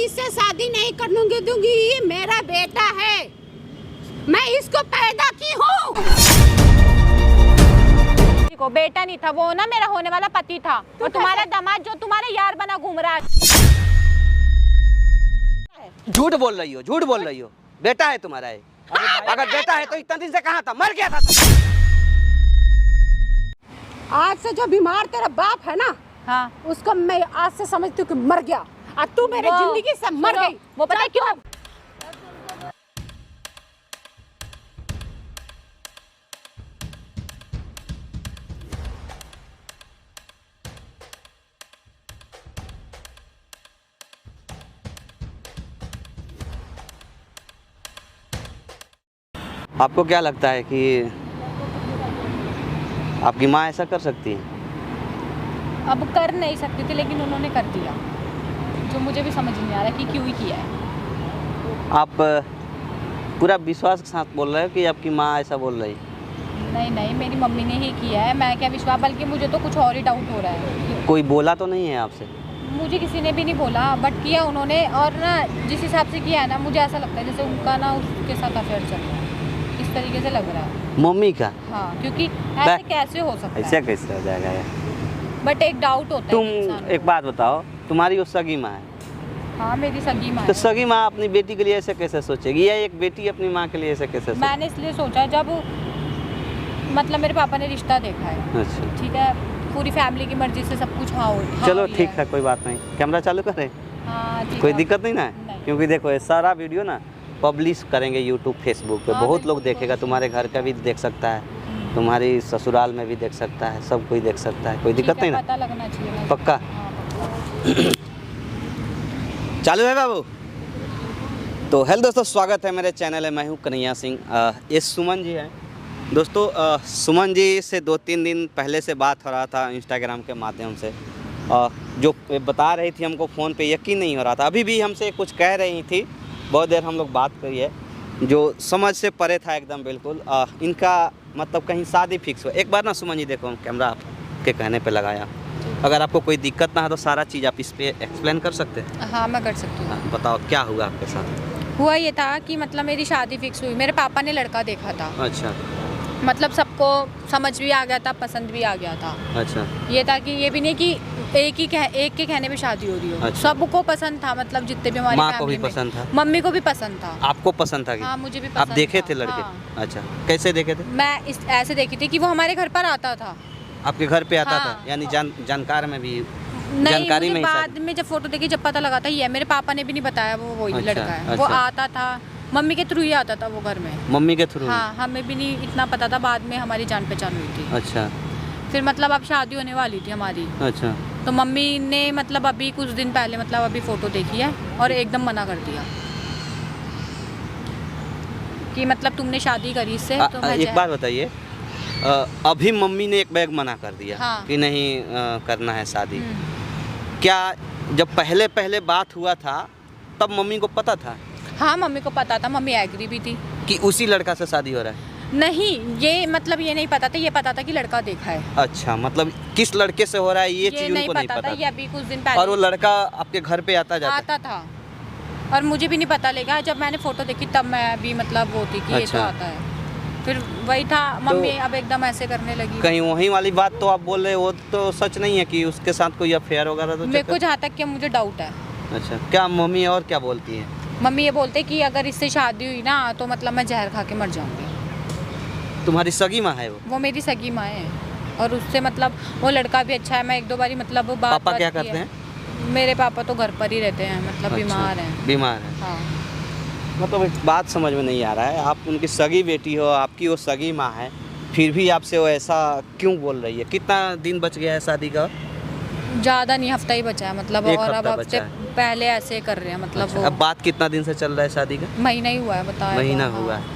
इससे शादी नहीं करने दूंगी। ये मेरा बेटा है, मैं इसको पैदा की हूँ। को बेटा नहीं था वो, ना मेरा होने वाला पति था। और तुम्हारा दामाद जो तुम्हारे यार बना घूम रहा है। झूठ बोल रही हो, झूठ बोल रही हो। बेटा है तुम्हारा है। अगर बेटा है तो इतना दिन से कहाँ था? मर गया था। आज से जो बीमार तेरा बाप है ना, हाँ, उसको मैं आज से समझती हूँ कि मर गया। और तू मेरे जिंदगी से मर गई। वो पता है क्यों? आपको क्या लगता है कि आपकी माँ ऐसा कर सकती है? अब कर नहीं सकती थी, लेकिन उन्होंने कर दिया, जो मुझे भी समझ नहीं आ रहा कि क्यों ही किया है। आप पूरा विश्वास के साथ बोल रहे हो कि आपकी माँ ऐसा बोल रही? नहीं नहीं, मेरी मम्मी ने ही किया है। मैं क्या विश्वास, बल्कि मुझे तो कुछ और ही डाउट हो रहा है। कोई बोला तो नहीं है आपसे? मुझे किसी ने भी नहीं बोला, बट किया उन्होंने। और ना जिस हिसाब से किया है ना, मुझे ऐसा लगता है जैसे उनका ना उसके साथ अफेयर चल रहा है, इस तरीके से लग रहा है। मम्मी का? हाँ, क्योंकि ऐसे कैसे हो सकता है? ऐसे कैसे हो जाएगा यार? बट एक डाउट होता तुम है इंसान एक को। बात बताओ, तुम्हारी वो सगी माँ है? हाँ, मेरी सगी माँ तो है। सगी माँ अपनी बेटी के लिए ऐसे कैसे सोचेगी, या एक बेटी अपनी माँ के लिए ऐसे कैसे सोचेगी? मैंने इसलिए सोचा, जब मतलब मेरे पापा ने रिश्ता देखा है, अच्छा, ठीक है, पूरी फैमिली की मर्जी से सब कुछ। हाँ, चलो ठीक है, कोई बात नहीं। कैमरा चालू करें? हाँ, ठीक कोई है। दिक्कत नहीं ना है? नहीं। क्योंकि देखो ये सारा वीडियो ना पब्लिश करेंगे यूट्यूब फेसबुक पे, हाँ, बहुत लोग बिल्कुल। देखेगा। तुम्हारे घर का भी देख सकता है, तुम्हारी ससुराल में भी देख सकता है, सब कोई देख सकता है। कोई दिक्कत ठीक है, नहीं ना? पता लगना चाहिए ना। पक्का? हाँ, पक्का। चालू है बाबू? तो हेलो दोस्तों, स्वागत है मेरे चैनल है। मैं हूँ कन्हैया सिंह। ये सुमन जी हैं दोस्तों। सुमन जी से 2-3 दिन पहले से बात हो रहा था इंस्टाग्राम के माध्यम से। जो बता रही थी हमको फ़ोन पे, यकीन नहीं हो रहा था। अभी भी हमसे कुछ कह रही थी, बहुत देर हम लोग बात करी है, जो समझ से परे था एकदम बिल्कुल। इनका मतलब कहीं शादी फिक्स हो। एक बार ना सुमन जी देखो, कैमरा आपके कहने पे लगाया। अगर आपको कोई दिक्कत ना है तो सारा चीज़ आप इस पर एक्सप्लेन कर सकते हैं? हाँ, मैं कर सकती हूँ। बताओ क्या हुआ आपके साथ? हुआ ये था कि मतलब मेरी शादी फिक्स हुई। मेरे पापा ने लड़का देखा था। अच्छा मतलब सबको समझ भी आ गया था, पसंद भी आ गया था। अच्छा। ये था कि ये भी नहीं कि एक के कहने पे शादी हो रही हो। अच्छा। सबको पसंद था, मतलब जितने भी हमारी माँ को फैमिली भी में। पसंद था? मम्मी को भी पसंद था। आपको पसंद था कि? हाँ, मुझे भी आप पसंद देखे था। थे लड़के? हाँ। अच्छा, कैसे देखे थे? मैं ऐसे देखी थी कि वो हमारे घर पर आता था। आपके घर पे आता हाँ। था? यानी जानकार में भी? नहीं, जानकारी मुझे में ही बाद में जब फोटो देखी, जब पता लगा था ये है। मेरे पापा ने भी नहीं बताया वो वही अच्छा, लड़का है। वो अच्छा। आता था, मम्मी के थ्रू ही आता था वो घर में। मम्मी के थ्रू? हाँ, हमें भी नहीं इतना पता था, बाद में हमारी जान पहचान हुई थी। अच्छा फिर मतलब अब शादी होने वाली थी हमारी, अच्छा। तो मम्मी ने मतलब अभी कुछ दिन पहले मतलब अभी फ़ोटो देखी है और एकदम मना कर दिया कि मतलब तुमने शादी करी इससे। तो मैं एक बात बताइए, अभी मम्मी ने एक बैग मना कर दिया? हाँ। कि नहीं करना है शादी। क्या जब पहले पहले बात हुआ था तब मम्मी को पता था? हाँ, मम्मी को पता था, मम्मी एग्री भी थी कि उसी लड़का से शादी हो रहा है? नहीं, ये मतलब ये नहीं पता था, ये पता था कि लड़का देखा है। अच्छा, मतलब किस लड़के से हो रहा है ये चीज़ उनको नहीं पता था। ये अभी कुछ दिन और पहले वो लड़का आपके घर पे आता था और मुझे भी नहीं पता लगा। जब मैंने फ़ोटो देखी तब मैं भी मतलब वो थी कि ये तो अच्छा। आता है। फिर वही था, मम्मी अब एकदम ऐसे करने लगी। कहीं वही वाली बात तो आप बोल रहे हो, वो तो सच नहीं है कि उसके साथ कोई अफेयर वगैरह? तो मेरे को जहाँ तक कि मुझे डाउट है। अच्छा, क्या मम्मी और क्या बोलती है? मम्मी ये बोलते कि अगर इससे शादी हुई ना तो मतलब मैं जहर खा के मर जाऊंगी। तुम्हारी सगी माँ है वो? वो मेरी सगी माँ है और उससे मतलब वो लड़का भी अच्छा है। मैं 1-2 बारी मतलब बात पापा क्या की है। करते हैं? मेरे पापा तो घर पर ही रहते हैं, मतलब अच्छा, बीमार हैं। बीमार है? हाँ। मतलब एक बात समझ में नहीं आ रहा है, आप उनकी सगी बेटी हो, आपकी वो सगी माँ है, फिर भी आपसे वो ऐसा क्यों बोल रही है? कितना दिन बच गया है शादी का? ज़्यादा नहीं, हफ्ता ही बचा है मतलब। एक और अब हफ्ता हफ्ते बचा है। पहले ऐसे कर रहे हैं मतलब। अच्छा, वो अब बात कितना दिन से चल रहा है शादी का? महीना ही हुआ है, बताया। महीना हुआ है।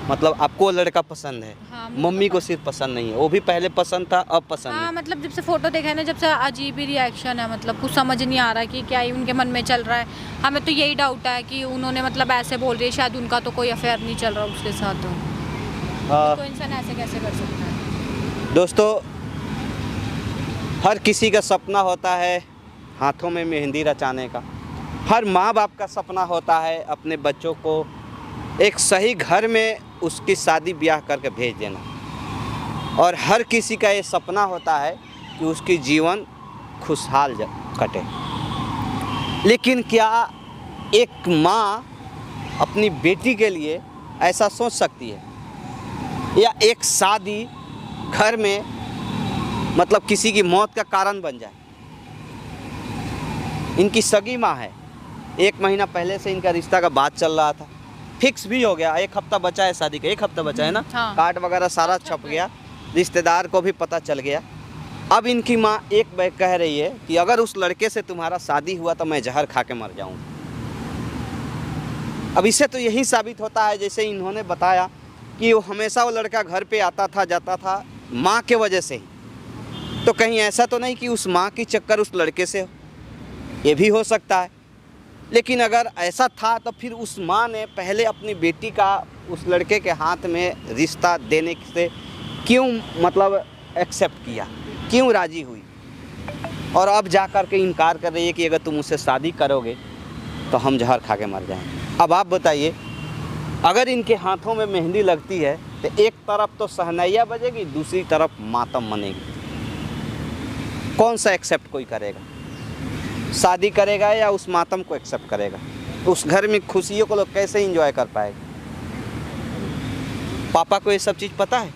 मतलब आपको वो लड़का पसंद है? हाँ, मुझे मम्मी को पसंद सिर्फ पसंद नहीं है? वो भी पहले पसंद था, अब पसंद हाँ, है? मतलब जब से फ़ोटो देखा है ना, जब से अजीब ही रिएक्शन है। मतलब कुछ समझ नहीं आ रहा कि क्या ही उनके मन में चल रहा है। हमें तो यही डाउट है कि उन्होंने मतलब ऐसे बोल रही है, शायद उनका तो कोई अफेयर नहीं चल रहा उसके साथ। तो इंसान ऐसे कैसे कर सकता है? दोस्तों, हर किसी का सपना होता है हाथों में मेहंदी रचाने का, हर माँ बाप का सपना होता है अपने बच्चों को एक सही घर में उसकी शादी ब्याह करके भेज देना, और हर किसी का ये सपना होता है कि उसकी जीवन खुशहाल कटे। लेकिन क्या एक माँ अपनी बेटी के लिए ऐसा सोच सकती है, या एक शादी घर में मतलब किसी की मौत का कारण बन जाए? इनकी सगी माँ है, 1 महीना पहले से इनका रिश्ता का बात चल रहा था, फिक्स भी हो गया, 1 हफ्ता बचा है शादी का, 1 हफ्ता बचा है ना। हाँ। कार्ड वगैरह सारा छप गया, रिश्तेदार को भी पता चल गया। अब इनकी माँ एक बार कह रही है कि अगर उस लड़के से तुम्हारा शादी हुआ तो मैं जहर खा के मर जाऊँ। अब इससे तो यही साबित होता है, जैसे इन्होंने बताया कि वो हमेशा वो लड़का घर पे आता था जाता था माँ के वजह से ही, तो कहीं ऐसा तो नहीं कि उस माँ की चक्कर उस लड़के से हो? ये भी हो सकता है। लेकिन अगर ऐसा था तो फिर उस माँ ने पहले अपनी बेटी का उस लड़के के हाथ में रिश्ता देने से क्यों मतलब एक्सेप्ट किया, क्यों राज़ी हुई, और अब जा कर के इनकार कर रही है कि अगर तुम उससे शादी करोगे तो हम जहर खा के मर जाएंगे। अब आप बताइए, अगर इनके हाथों में मेहंदी लगती है तो एक तरफ तो सहनैया बजेगी, दूसरी तरफ मातम मनेगी। कौन सा एक्सेप्ट कोई करेगा? शादी करेगा या उस मातम को एक्सेप्ट करेगा? उस घर में खुशियों को लोग कैसे एंजॉय कर पाएगा? पापा को ये सब चीज़ पता है?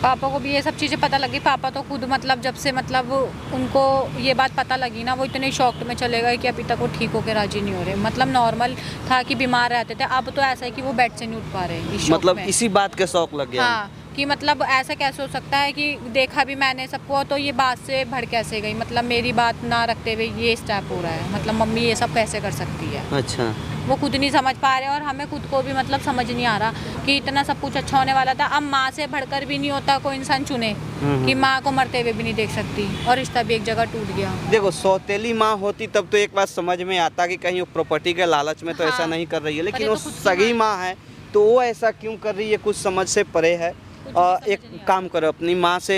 पापा को भी ये सब चीज़ें पता लगी। पापा तो खुद मतलब जब से मतलब उनको ये बात पता लगी ना, वो इतने शॉक्ड में चले गए कि अभी तक वो ठीक होकर राजी नहीं हो रहे। मतलब नॉर्मल था कि बीमार रहते थे, अब तो ऐसा है कि वो बेड से नहीं उठ पा रहे इस शौक मतलब में। इसी बात के शौक लग गया। हाँ, कि मतलब ऐसा कैसे हो सकता है कि देखा भी मैंने सबको, तो ये बात से भड़ कैसे गई, मतलब मेरी बात ना रखते हुए ये स्टेप हो रहा है, मतलब मम्मी ये सब कैसे कर सकती है। अच्छा, वो खुद नहीं समझ पा रहे, और हमें खुद को भी मतलब समझ नहीं आ रहा कि इतना सब कुछ अच्छा होने वाला था। अब माँ से बढ़कर भी नहीं होता कोई इंसान चुने कि माँ को मरते हुए भी नहीं देख सकती, और रिश्ता भी एक जगह टूट गया। देखो सौतेली माँ होती तब तो एक बात समझ में आता कि कहीं वो प्रॉपर्टी के लालच में तो हाँ। ऐसा नहीं कर रही है, पर लेकिन ये वो तो खुद की सगी माँ माँ है तो वो ऐसा क्यों कर रही है, कुछ समझ से परे है। समझ एक नहीं आ काम करो, अपनी माँ से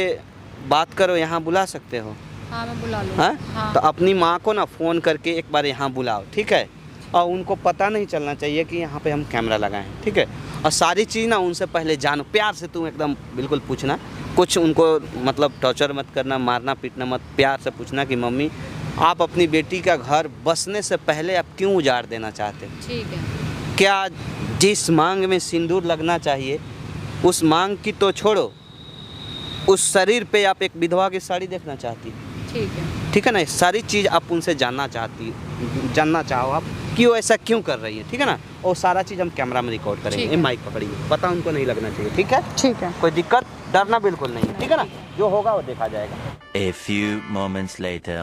बात करो, यहाँ बुला सकते हो? हाँ, मैं बुला लूँ। हाँ? हाँ। तो अपनी माँ को ना फ़ोन करके एक बार यहाँ बुलाओ, ठीक है? और उनको पता नहीं चलना चाहिए कि यहाँ पे हम कैमरा लगाए हैं, ठीक है? और सारी चीज़ ना उनसे पहले जानो, प्यार से तुम एकदम बिल्कुल पूछना, कुछ उनको मतलब टॉर्चर मत करना, मारना पीटना मत, प्यार से पूछना कि मम्मी आप अपनी बेटी का घर बसने से पहले आप क्यों उजाड़ देना चाहते हैं? ठीक है। क्या जिस मांग में सिंदूर लगना चाहिए उस मांग की तो छोड़ो, उस शरीर पे आप एक विधवा की साड़ी देखना चाहती, ठीक है। ठीक है ना? सारी चीज़ आप उनसे जानना चाहो आप कि वो ऐसा क्यों कर रही है, ठीक है ना? और सारा चीज़ हम कैमरा में रिकॉर्ड करेंगे। ठीक ये है। माइक पकड़िए, पता उनको नहीं लगना चाहिए, ठीक है? ठीक है। कोई दिक्कत, डरना बिल्कुल नहीं, ठीक है ना? जो होगा वो देखा जाएगा। A few moments later.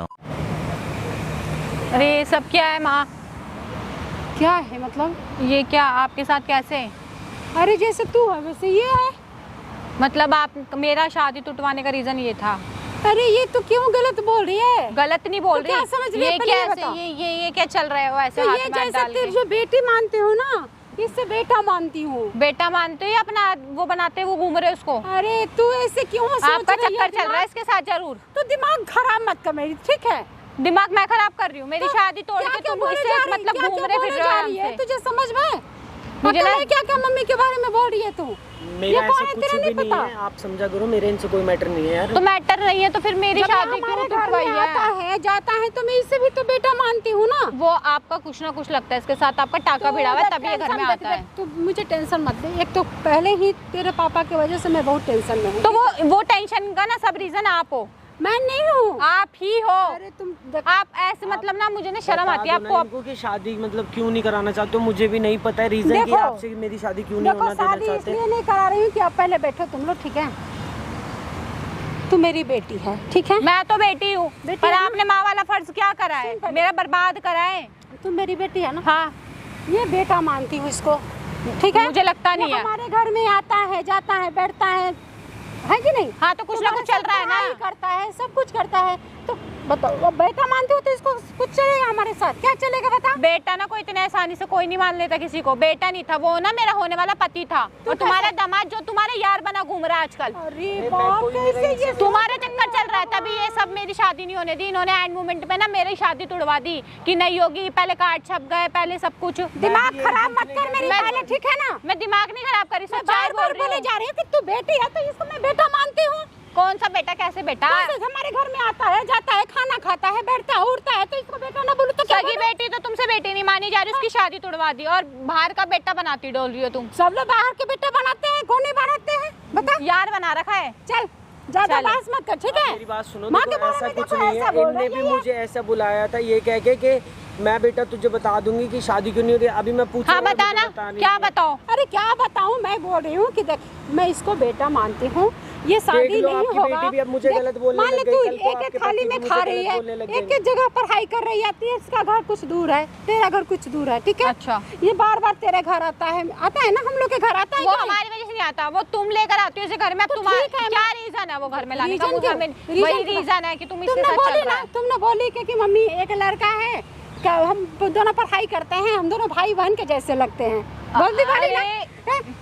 अरे ये सब क्या है माँ? क्या है मतलब? ये क्या आपके साथ कैसे? अरे जैसे तू है वैसे ये है। मतलब आप, मेरा शादी टूटवाने का रीज़न ये था? अरे ये तू क्यों गलत बोल रही है? गलत नहीं बोल तो रही। क्या समझ रही है? ये पहले क्या ये बता। ये क्या चल रहा है वो ऐसे तो हाथ ये में हाथ जैसे डाल तेरी के? जो बेटी मानती हो ना, इससे बेटा मानती हूँ। बेटा मानते हो या अपना वो बनाते वो घूम रहे उसको? अरे तू ऐसे क्यों सोच आपका रही है? चक्कर चल रहा है इसके साथ जरूर। तो दिमाग खराब मत कर मेरी, ठीक है? दिमाग मैं खराब कर रही हूँ? मेरी तो शादी तोड़ क्या के क्या तुम बोले इससे जा रही- मतलब क्या घूम क्या रहे बोले फिर जा रहे रही है? हमसे। तुझे समझ में? मुझे पता ना- है क्या क्या मम्मी के बारे में बोल रही है तू? मेरा ये कौन ऐसा है, कुछ तेरा भी नहीं नहीं पता? है, आप समझा करो, मेरे इनसे कोई मैटर नहीं है यार। तो मैटर नहीं है तो फिर मेरी जब शादी ये क्यों हमारे टूट घर गई में आता है? है जाता है तो मैं इससे भी तो बेटा मानती हूँ ना। वो आपका कुछ ना कुछ लगता है इसके साथ, आपका टाका भिड़ा हुआ है तभी ये घर में आता है। तू मुझे टेंशन मत दे। एक तो पहले ही तेरे पापा की वजह से मैं बहुत टेंशन में हूँ। तो वो टेंशन का ना सब रीजन आप हो। मैं नहीं हूँ। आप ही हो। अरे तुम आप ऐसे मतलब ना, मुझे ना शर्म बता आती है दो ना आपको। इनको कि शादी मतलब क्यों नहीं कराना चाहते हो, मुझे भी नहीं पता है रीजन कि देखो, आपसे मेरी शादी क्यों नहीं देखो होना देना शादी चाहते। इसलिए नहीं करा रही हूँ कि आप पहले बैठो तुम लोग, ठीक है? तू मेरी बेटी है, ठीक है? मैं तो बेटी हूँ, बेटी पर है ना? आपने माँ वाला फर्ज क्या करा है? सुन पहले। मेरा बर्बाद करा है। तू मेरी बेटी है ना? हाँ, ये बेटा मानती हूँ इसको, ठीक है? मुझे लगता ये नहीं है। हमारे घर में आता है जाता है बैठता है कि नहीं? हाँ, तो कुछ ना कुछ चल रहा है ना। पढ़ाई करता है, सब कुछ करता है, तो बताओ, वो बेटा मानते हो तो इसको कुछ चलेगा हमारे साथ? क्या चलेगा बता? बेटा ना कोई इतने आसानी से कोई नहीं मान लेता किसी को। बेटा नहीं था वो, ना मेरा होने वाला पति था। और तुम्हारा दामाद जो तुम्हारे यार बना घूम रहा है आजकल, अरे बाप, कैसे ये तुम्हारा चक्कर चल रहा है, तभी ये सब मेरी शादी नहीं होने दी इन्होंने। एंड मोमेंट पे ना मेरी शादी तुड़वा दी कि नहीं होगी, पहले कार्ड छप गए, पहले सब कुछ। दिमाग खराब मत कर मेरी पहले, ठीक है ना? मैं दिमाग नहीं खराब करी, सच्चाई बोल रही बोले हूँ। जा रही है कि तू बेटी है तो इसको मैं बेटा मानती हूँ। कौन सा बेटा, कैसे बेटा? हमारे घर में आता है, जाता है, खाना खाता है, बैठता है, उठता है, तो इसको बेटा ना बोलूं तो क्या? सगी बेटी तो तुमसे बेटी नहीं मानी जा रही, उसकी शादी तुड़वा दी और बाहर का बेटा बनाती डोल रही हो तुम। सब लोग बाहर के बेटा बनाते हैं, कौन नहीं बनाते हैं बता? यार बना रखा है। चल ज्यादा बात मत कर, ठीक है? मेरी बात सुनो, माँ देखो के बारे ऐसा में कुछ देखो, नहीं ऐसा है। बोल इनने रही भी है। मुझे ऐसा बुलाया था ये कह के मैं बेटा तुझे बता दूंगी कि शादी क्यों नहीं हो रही। अभी मैं पूछ हाँ बताना, क्या बताओ? अरे क्या बताऊं, मैं बोल रही हूँ कि देख, मैं इसको बेटा मानती हूँ, ये शादी लो, नहीं आपकी होगा। बेटी भी अब मुझे देख, गलत बोलने मान ले लग गई, तू कल को एक आपके एक थाली पति में भी खा मुझे रही गलत है, बोलने लग एक गए। एक जगह पढ़ाई कर रही आती है, इसका घर कुछ दूर है, तेरा घर कुछ दूर है, ठीक है? अच्छा। ये बार बार तेरे घर आता है ना, हम लोग के घर आता है। वो क्या? हमारी वजह से नहीं आता, वो तुम लेकर आती हो इसे घर में। अब तो तुम्हारा ठीक है, क्या रीजन है वो घर में लाने का? रीजन क्या? वही रीजन है कि तुम इसके तुमने साथ बोली चल रहा ना, है। तुमने बोली कि मम्मी एक लड़का है, क्या हम दोनों पढ़ाई करते हैं, हम दोनों भाई बहन के जैसे लगते हैं, बोल दी बोली ना? हैं?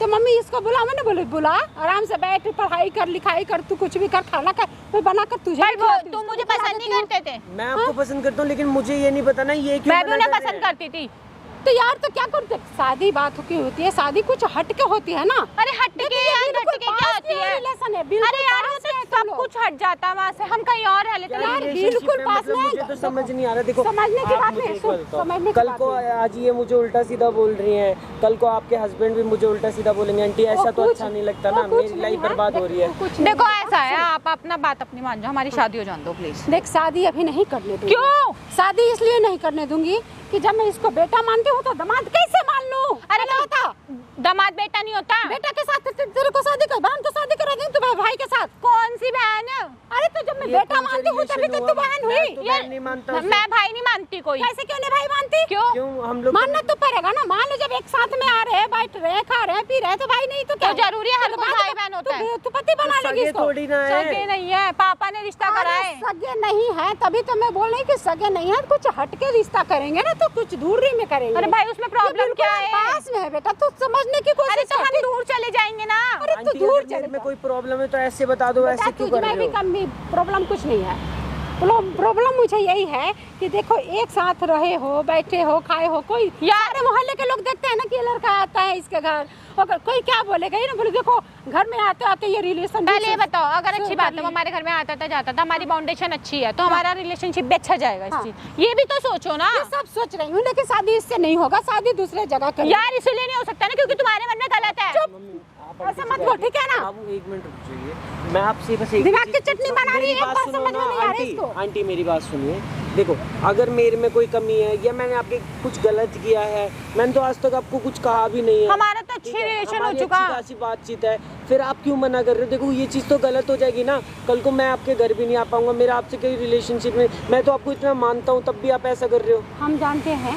तो मम्मी इसको बुला, मैंने बोली बुला, आराम से बैठ, पढ़ाई कर, लिखाई कर, तू कुछ भी कर, खाना कर, मैं बना कर तुझे भाई वो खिलाती हूँ, तुम मुझे तुझे पसंद नहीं खिला देती करते थे। मैं आपको पसंद करता हूँ, लेकिन मुझे ये नहीं पता ना ये क्यों मैं भी मना उन्हें कर रहे पसंद हैं। करती थी। हूँ। तो यार तो क्या करते, शादी बात की होती है, शादी कुछ हट के होती है ना। अरे हट के यार, हट के क्या होती है? रिलेशन है, अरे यार वो तो सब कुछ हट जाता है वहाँ से, हम कहीं और रह लेते हैं। यार, रिलेशनशिप बिल्कुल में पास मतलब में मुझे है। तो समझ नहीं आ रहा। देखो समझने की आप बात मुझे नहीं, एक बात बताओ, समझने की कल बात को नहीं। आज ये मुझे उल्टा सीधा बोल रही हैं, कल को आपके हस्बैंड भी मुझे उल्टा सीधा बोलेंगे। आंटी ऐसा तो कुछ- अच्छा नहीं लगता वो ना, कुछ मेरी नहीं लाइफ है, बर्बाद हो रही है। कुछ नहीं देखो है। ऐसा है, आप अपना बात अपनी मान जाओ, हमारी शादी हो जान दो प्लीज। देख, शादी अभी नहीं करने दूंगी। क्यों? शादी इसलिए नहीं करने दूंगी कि जब मैं इसको बेटा मानती हूँ तो दामाद कैसे मान लूं? अरे पहले बता, दामाद बेटा नहीं होता। बेटा के साथ तेरे को शादी कर, बहन को शादी करा दूं, तो भाई के साथ। कौन सी बहन? अरे तो जब मैं ये बेटा कौन सा मानती हूँ तभी तो relation तू हुआ? बहन मैं हुई। तो यार, बहन नहीं मानता उसे। मैं भाई नहीं मानती कोई। कैसे क्यों नहीं भाई मानती? क्यों? क्यों हम लोग मानना तो पड़ेगा ना। मान लो जब एक साथ में आ रहे हैं, बैठ रहे हैं, खा रहे हैं, पी रहे हैं, तो भाई नहीं तो क्या? तो जरूरी है, हर तो कोई बात भाई बता, बहन होता है। तू पति बना लेगी सगे इसको। थोड़ी ना है। सगे नहीं है, पापा ने रिश्ता करा अरे है। सगे नहीं है, तभी तो मैं बोल रही कि सगे नहीं है, कुछ हट के रिश्ता करेंगे ना तो कुछ दूरी में करेंगे। अरे भाई उसमें ये प्रॉब्लम बिल्कुल क्या है? पास में है बेटा, तू समझने की कोशिश अरे तो कर। हम दूर चले जाएंगे ना। अरे तू आंटी दूर अगर चले मेरे में जा। कोई प्रॉब्लम है तो ऐसे बता दो, ऐसे क्यों कर तुझमें रहे भी हो? कमी प्रॉब्लम कुछ नहीं है। प्रॉब्लम मुझे यही है कि देखो एक साथ रहे हो, बैठे हो, खाए हो, कोई यार मोहल्ले के लोग देखते हैं ना कि ये लड़का आता है इसके घर, अगर कोई क्या बोलेगा, ये ना बोले देखो घर में आते आते ये रिलेशन। पहले ये बताओ, अगर अच्छी बात है वो हमारे घर में आता था जाता था, हमारी फाउंडेशन अच्छी है तो हमारा रिलेशनशिप भी अच्छा जाएगा। इस हाँ। चीज ये भी तो सोचो ना ये सब सोच रही हूँ, लेकिन शादी इससे नहीं होगा, शादी दूसरे जगह करेंगे। यार, इसलिए नहीं हो सकता ना क्योंकि तुम्हारे मन में गलत है। मम्मी, आप ऐसा आंटी मत से बोल, बैठिए। ठीक है ना? बाबू एक मिनट रुक जाइए, मैं आपसे बस एक दिमाग चीज़ की चटनी पूछूं। बना रही है, मेरी एक बात बात सुनो समझ में ना, नहीं आ रही आंटी इसको। आंटी मेरी बात सुनिए। देखो अगर मेरे में कोई कमी है या मैंने आपके कुछ गलत किया है, मैंने तो आज तक आपको कुछ कहा भी नहीं है। हमारा तो अच्छी ठीक है? रिलेशन हो हमारी चुका। अच्छी खासी बातचीत है, फिर आप क्यों मना कर रहे हो? देखो ये चीज़ तो गलत हो जाएगी ना, कल को मैं आपके घर भी नहीं आ पाऊंगा, मेरा आपसे कोई रिलेशनशिप में, मैं तो आपको इतना मानता हूँ तब भी आप ऐसा कर रहे हो। हम जानते हैं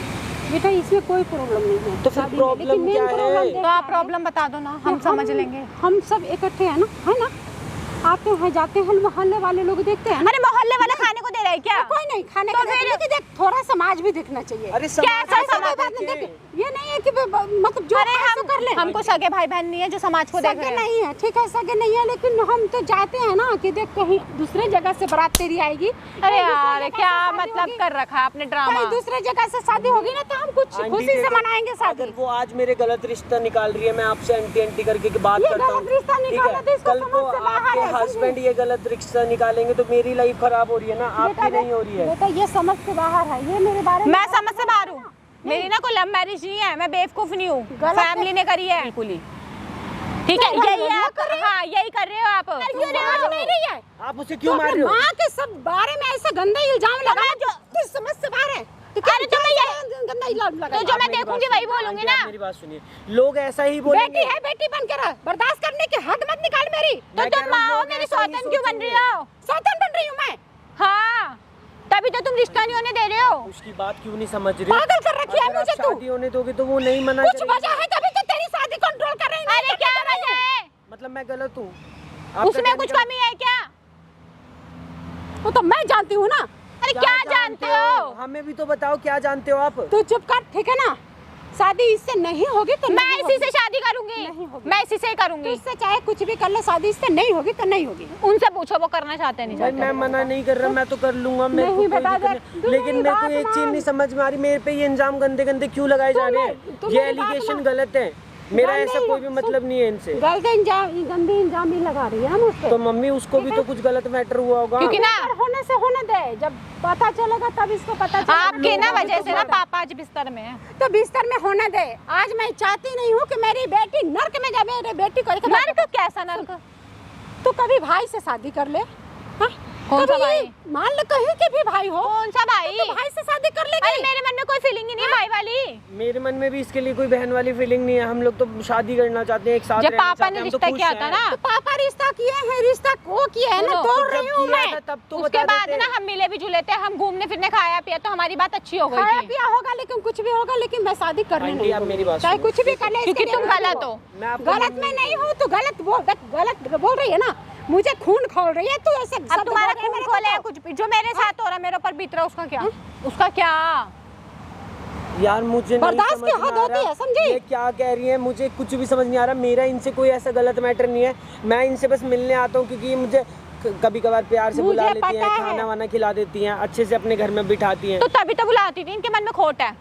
बेटा, इसमें कोई प्रॉब्लम नहीं है। तो फिर शादी में, प्रॉब्लम लेकिन क्या main है? problem तो देखना आप है प्रॉब्लम बता दो ना, हम कि समझ लेंगे। हम सब इकट्ठे हैं ना, है ना? आते हैं जाते हैं, मोहल्ले वाले लोग देखते हैं ना। अरे मोहल्ले वाला खाने को दे रहा है क्या? कोई नहीं खाने तो को देते, फिर- लेकिन देख थोड़ा समाज भी दिखना चाहिए। अरे कैसा समाज ऐसा समाज कोई बात नहीं, देखिए। देख ये नहीं है कि मतलब जो अरे ऐसा कर ले। हमको सगे भाई बहन नहीं है जो समाज को देख सगे रहे हैं। नहीं है, ठीक है सगे नहीं है, लेकिन हम तो चाहते हैं ना कि देख कहीं दूसरे जगह से बारात तेरी आएगी। अरे कहीं दूसरे यार जगह क्या से शादी मतलब होगी, कर रखा है आपने ड्रामा। कहीं दूसरे जगह से शादी होगी ना तो हम कुछ आंटी खुशी से देखो, मनाएंगे शादी। अगर वो आज मेरे गलत रिश्ता निकाल रही है, मैं आपसे आंटी आंटी करके की बात ये करता हूँ, गलत रिश्ता ठीक निकाला है? तो इसको कल को समझ से बाहर आपके है, समझे? हस्बैंड ये गलत रिश्ता निकालेंगे तो मेरी लाइफ खराब हो रही है ना, आपकी नहीं हो रही है। बेटा ये समझ से बाहर है, ये मेरे बारे में मैं समझ से बाहर हूँ, मेरी ना कोई लव मैरिज नहीं है, मैं बेवकूफ नहीं हूँ, गलत है। फैमिली ने करी है बिल्कुल ही। ठीक है, तो यही है ये आप, हाँ यही कर रहे हो आप। क्यों नहीं रही है? आप उसे तो क्यों मार अपने रहे हो? माँ के सब बारे में ऐसा गंदा इल्जाम लगा जो तू समझ से बाहर है। तो क्या अरे तो मैं ये- गंदा इल्जाम लगा? तो जो आप मैं मेरी देखूंगी बात वही सुनिए, बोलूंगी आंटी, ना। आप मेरी बात सुनिए, लोग ऐसा ही बोलेंगे। बेटी है, बेटी बन के रह, बर्दाश्त करने की हद मत निकाल मेरी। तो मैं कह तुम रहा हूँ, माँ हो, लोग मेरी ऐसा ही सौतन क्यों बन रही सोचेंगे। हो? सौतन बन रही हूँ मैं? हाँ तभी तो तुम रिश्ता नहीं होने दे रहे हो। उसकी बात क्यों नहीं समझ रहे? पागल कर रखी है अगर आप मुझे तू। शादी होने दोगे तो वो नहीं मना कुछ करेगी। वजह है तभी तो तेरी शादी कंट्रोल कर रही है। अरे क्या वजह है? मतलब मैं गलत हूँ? आपका उसमें कहने कुछ का- कमी है क्या? वो तो मैं जानती हूँ ना। अरे क्या जानते हो? हमें भी तो बताओ क्या जानते हो आप? तू चुप कर, ठीक है ना? शादी इससे नहीं होगी तो मैं नहीं इसी होगी। से शादी करूंगी, नहीं होगी। मैं इसी से ही तू करूंगी। इससे चाहे कुछ भी कर ले, शादी इससे नहीं होगी तो नहीं होगी। उनसे पूछो वो करना चाहते हैं नहीं भाई चाहते। मैं मना नहीं कर रहा, मैं तो कर लूंगा, मेरे को नहीं कोई बता दिक्कत दे, नहीं। लेकिन मेरी मेरे को बात एक चीज मान। नहीं समझ में आ रही, मेरे पे ये इल्जाम गंदे गंदे क्यों लगाए जा रहे हैं? तू ये मेरी बात एलिगेशन मान। गलत है, मेरा गंदे ऐसा कोई भी सुन। मतलब नहीं है इनसे। गंदे इंजाम ही लगा रही है हम उस पे। तो मम्मी उसको भी तो कुछ गलत मैटर हुआ होगा। क्योंकि ना पर होने से होने दे, जब पता चलेगा तब इसको पता चलेगा। आपके ना लोगों वजह को से ना पता- पापा आज बिस्तर में है। तो बिस्तर में होने दे। आज मैं चाहती नहीं हूँ कि मेरी बेटी नर्क में जाए। मेरी बेटी को एक नर्क कैसा नर्क? तू कभी भाई से शादी कर ले, हाँ? कौन सा कभी भाई? मान ले कहीं के भी भाई हो, कौन सा भाई? तो भाई से शादी कर लेगी। अरे मेरे मन में कोई फीलिंग ही नहीं भाई वाली। मेरे मन में भी इसके लिए कोई बहन वाली फीलिंग नहीं है। हम लोग तो शादी करना चाहते हैं, एक साथ जब रहना पापा चाहते ने हैं, हम तो रिश्ता खुश किया हैं। था ना, तो पापा रिश्ता किए हैं, रिश्ता को किया है ना, सुनो, तोड़ जब रही हूँ किया मैं। था तब तो उसके बता बाद देते। ना हम मिले भी जुले थे, हम घूमने फिरने खाया पिया तो हमारी बात अच्छी हो गई खाया थी। पिया होगा लेकिन कुछ भी होगा, लेकिन मैं शादी करने आंटी, नहीं आप मेरी दूंगी। बात चाहे सुनो। कुछ भी कर ले, क्योंकि इसके तुम लिए राजी गलत हो। मैं आपको गलत मम्मी- में नहीं हूँ, तू गलत बोल रही है ना। मुझे खून खोल रही है तू ऐसे अब शब्द तुम्हारा बोल रही है खून मेरे को खोले तो। कुछ भी जो मेरे साथ हो रहा है, मेरे ऊपर बीत रहा है, उसका क्या? उसका क्या? यार मुझे नहीं बर्दाश्त समझ की में हद आ होती रहा है, समझी? ये क्या कह रही है, मुझे कुछ भी समझ नहीं आ रहा। मेरा इनसे कोई ऐसा गलत मैटर नहीं है। मैं इनसे बस मिलने आता हूँ क्योंकि ये मुझे कभी कभार प्यार से मुझे बुला लेती हैं, पता है। खाना वाना खिला देती हैं, अच्छे से अपने घर में बिठाती हैं। तो तभी तो बुलाती थी, इनके मन में खोट है।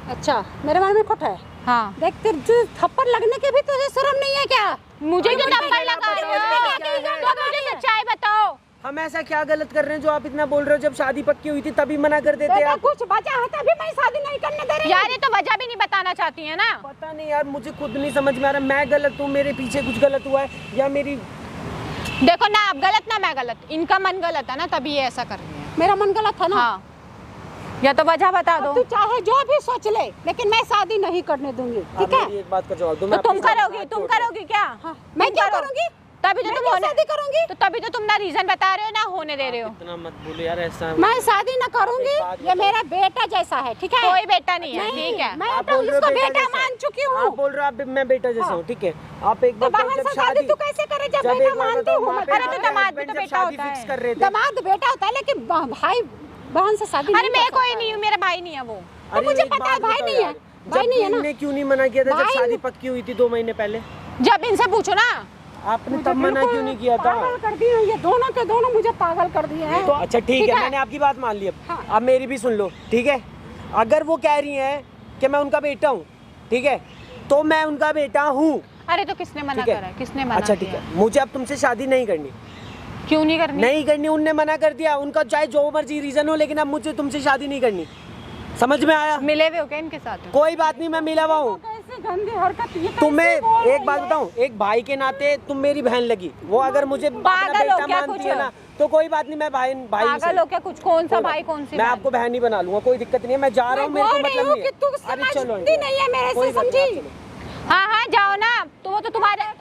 अच्छा, मेरे मन में खोट है। हाँ, देख तेरे थप्पड़ लगने के भी तुझे शर्म नहीं है क्या? मुझे क्यों मुझे थप्पड़ लगा रहे हो? क्या है? तो मुझे सच्चाई बताओ। हम ऐसा क्या गलत कर रहे हैं जो आप इतना बोल रहे हो? जब शादी पक्की हुई थी तभी मना कर देते बेटा आप। कुछ वजह है तभी मैं शादी नहीं करने दे रही हूँ। यार ये तो वजह भी नहीं बताना चाहती है ना। पता नहीं यार, मुझे खुद नहीं समझ में आ रहा मैं गलत हूँ, मेरे पीछे कुछ गलत हुआ है या मेरी। देखो ना आप गलत ना मैं गलत, इनका मन गलत है ना तभी ये ऐसा कर रही है। मेरा मन गलत था ना। हाँ, या तो वजह बता दो। अब तू चाहे जो भी सोच ले, लेकिन मैं शादी नहीं करने दूंगी, ठीक आप है? मेरी एक बात का जवाब दो। तो मैं तुम आपके साथ करोगी, हाथ तुम जोड़ रहा हूँ। करोगी क्या? हाँ, मैं तुम क्या करो। करूंगी? तभी तो मैं तुम क्या होने शादी करूंगी? तो तभी तो तुम ना रीजन बता रहे हो ना होने दे रहे हो। इतना मत बोलो यार, ऐसा मैं शादी न करूंगी। एक बात ये मेरा बेटा जैसा है, ठीक है? कोई बेटा नहीं है, नहीं, ठीक है। मैं आप तो बोल रहे हो इसको बेटा बेटा जैसा। मान चुकी हूँ। आप बोल रहे हो आप मैं बेटा जैसा हाँ। हूँ, ठीक है? आप एक तो बार बाहर जब से शादी तू कैसे करे जब जब बेटा एक बार मानती बताओ, हूँ वहाँ मैं? पे अरे तो हमारे दामाद भी husband तो जब बेटा शादी होता फिक्स है। कर रहे थे। दामाद बेटा होता है लेकिन भाई बहन से शादी अरे नहीं मैं कर कोई सकता नहीं है। हूँ, मेरा भाई नहीं है वो। तो मुझे एक पता है बात भाई बताओ नहीं है, यार, भाई जब नहीं है ना। इनने क्यों नहीं मना किया था जब भाई- शादी पक्की हुई थी 2 महीने पहले? जब इनसे पूछो ना। आपने मुझे तब मना बिल्कुल क्यों नहीं किया था? पागल कर दिए ये दोनों के दोनों, मुझे पागल कर दिए हैं। तो अच्छा ठीक है, मैंने आपकी बात मान ली। हाँ। अब मेरी भी सुन लो, ठीक है? अगर वो कह रही हैं कि मैं उनका बेटा हूँ, ठीक है, तो मैं उनका बेटा हूँ, अरे तो किसने मना ठीक करा? है? किसने मना अच्छा ठीक किया? है, मुझे अब तुमसे शादी नहीं करनी। क्यों नहीं करनी? नहीं करनी, उनने मना कर दिया। उनका चाहे जो मर्जी रीजन हो, लेकिन अब मुझे तुमसे शादी नहीं करनी। समझ में आया? मिले हुए हो क्या इनके साथ? कोई बात नहीं, मैं मिला हुआ हूँ। कैसे गंदी हरकत ये कैसे तुम्हें बोल रही एक बात है? बताऊं, एक भाई के नाते तुम मेरी बहन लगी। वो अगर मुझे अपना पागल हो बेटा क्या मानती कुछ? है ना, तो कोई बात नहीं, मैं भाई भाई हूं पागल हो क्या कुछ? कौन सा कोई भाई बात- कौन सी मैं बहन? आपको बहन ही बना लूंगा, कोई दिक्कत नहीं है। मैं जा रहा हूँ, मेरे को बोल रही मतलब हूँ नहीं है। कि तू अरे चलो समझती नहीं है मेरे कोई से, बात नहीं, समझी? चलो। हाँ हाँ जाओ ना। तो वो तो तुम्हारा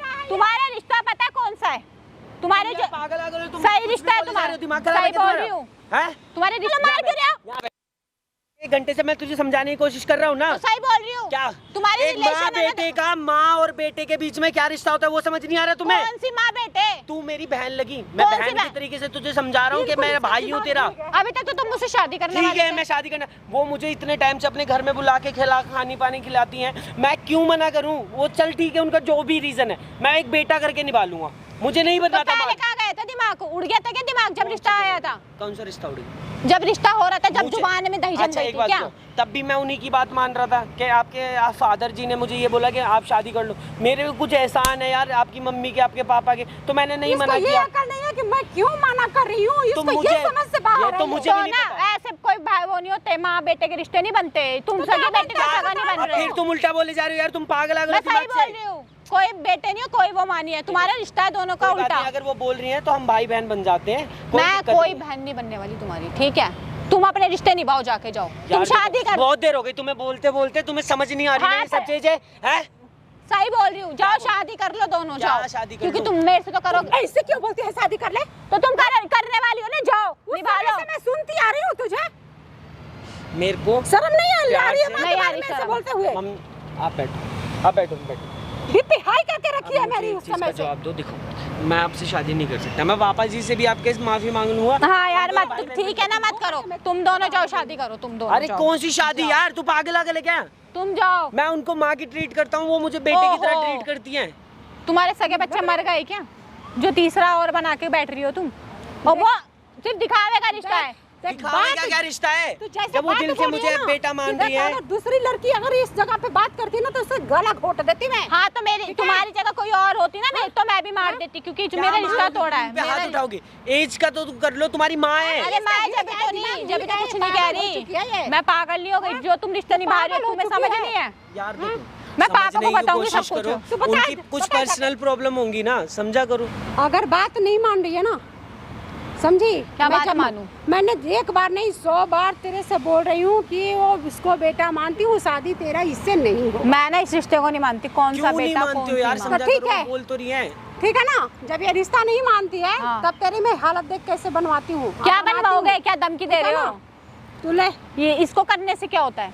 रिश्ता पता है कौन सा है? तुम्हारे यार, जो पागल आगल हो तुम, सही कुछ भी रिश्ता है बोले जा तुम्हारा। रहे हो, दिमाग खराब है सही क्या बोल तुम्हारा? रही हूँ। हैं? तुम्हारे रिश्ते मार क्यों रहे हो? 1 घंटे से मैं तुझे समझाने की कोशिश कर रहा हूँ ना। तो सही बोल रही हूँ। क्या तुम्हारे एक माँ रिलेशन है ना बेटे का, माँ और बेटे के बीच में क्या रिश्ता होता है वो समझ नहीं आ रहा तुम्हें? कौन सी माँ बेटे? तू मेरी बहन लगी, मैं कौन सी बहन की बहन? तरीके से तुझे समझा रहा हूँ कि मैं भाई हूँ तेरा। अभी तक तो तुम मुझसे शादी करने ठीक वाले है, थे। मैं शादी करना, वो मुझे इतने टाइम से अपने घर में बुला के खानी पानी खिलाती हैं, मैं क्यों मना करूं? वो चल ठीक है, उनका जो भी रीजन है, मैं एक बेटा करके निभा लूंगा। मुझे नहीं तो बनना था पहले बात। कहाँ गया था? दिमाग उड़ गया था क्या दिमाग जब रिश्ता आया था? कौन सा रिश्ता उड़ी? जब रिश्ता हो रहा था, जब मुझे- जुबान में दही जम अच्छा गई एक थी बात क्या? सुनो, तब भी मैं उन्हीं की बात मान रहा था कि आपके फादर जी ने मुझे ये बोला कि आप शादी कर लो। मेरे को कुछ एहसान है यार, आपकी मम्मी के, आपके पापा के, तो मैंने नहीं इसको मना ये किया। अकल नहीं है कि मैं क्यों मना कर रही हूँ। इसको मुझे- ये समझ से बाहर ये है तो ये। मुझे तो भी नहीं ना पता। ऐसे कोई भाई वो नहीं होते, माँ बेटे के रिश्ते नहीं बनते। तुम तो सगे क्या बेटे का बनता है? सगा नहीं बन अब रहे फिर हो। तुम उल्टा बोले जा रहे हो यार, तुम पागल आ मैं सही बोल रही हूँ, कोई बेटे नहीं हो, कोई वो मानी है। तुम्हारा रिश्ता है दोनों का उल्टा। अगर वो बोल रही हैं तो हम भाई बहन बन जाते हैं। मैं दिक्कत कोई नहीं। बहन नहीं बनने वाली तुम्हारी, ठीक है? तुम अपने रिश्ते निभाओ, जाके जाओ। तुम यार शादी देखो, कर। बहुत देर हो गई तुम्हें बोलते बोलते, तुम्हें समझ नहीं आ रही हाँ, ना ये सब तो- चीजें हैं? सही बोल रही हूँ, जाओ शादी कर लो दोनों, क्या जाओ। शादी कर क्योंकि लूं? तुम मेरे से तो करोगे। ऐसे क्यों बोलती है शादी कर ले? तो तुम करने वाली हो ना, जाओ उस निभा समय लो। से मैं सुनती आ रही हूँ तुझे। मेरे को शर्म नहीं आ प्यार रही है से- माँ नहीं के आ बारे रही में ऐसे शर्म। बोलते हुए? आप बैठो, आप बैठो, बैठो। बीपी हाई करके रखी है अब मुझे मेरी एक उस चीज का समय से। जवाब दो। देखो मैं आपसे शादी नहीं कर सकता। मैं पापा जी से भी आपके माफी मांग लूंगा। हाँ यार मत, ठीक है ना, मत करो, तुम दोनों जाओ शादी करो, तुम दोनों अरे जाओ। कौन सी शादी यार, तू पागल आगल है क्या? तुम जाओ। मैं उनको माँ की ट्रीट करता हूँ, वो मुझे बेटे की तरह ट्रीट करती हैं। तुम्हारे सगे बच्चे मर गए क्या, जो तीसरा और बना के बैठ रही हो तुम? और वो सिर्फ दिखावे का रिश्ता है। दिखावे का क्या रिश्ता है? तो जैसे जब वो बात दिल से हो रही मुझे है ना, बेटा मान कि रही है। अगर दूसरी लड़की अगर इस जगह पे बात करती ना तो उससे गला घोट देती मैं। हाँ तो मेरी तुम्हारी जगह कोई और होती ना, मैं तो मैं भी मार देती, क्योंकि जो मेरा रिश्ता तोड़ा है। पे हाथ उठाओगे? एज का तो कर लो, तुम्हारी माँ है। अरे मैं जब तो नहीं, जब तो कुछ नहीं कह रही, मैं पागल नहीं हो गई। जो तुम रिश्ता निभा रही हो तुम्हें समझ नहीं है। यार देखो, मैं पापा को समझने की बताऊंगी कोशिश सब कुछ। करो। तू बता- उनकी कुछ बता- पर्सनल प्रॉब्लम होंगी ना, समझा करो। अगर बात नहीं मान रही है ना, समझी? क्या मैं बात जब- मानूं? मैंने एक बार नहीं 100 बार तेरे से बोल रही हूँ कि वो इसको बेटा मानती हूँ, शादी तेरा इससे नहीं हो। मैं ना इस रिश्ते को नहीं मानती, कौन सा क्यों नहीं बेटा मानते कौन हो यार? सी माँ। समझा ठीक करो, है। बोल तो रही है। ठीक है ना? जब ये रिश्ता नहीं मानती है हाँ। तब तेरी मैं हालत देख कैसे बनवाती हूँ। क्या अब बनाती बनवाओगे, हूँ। क्या धमकी दे रहे हो? तू ले, ये इसको करने से क्या होता है?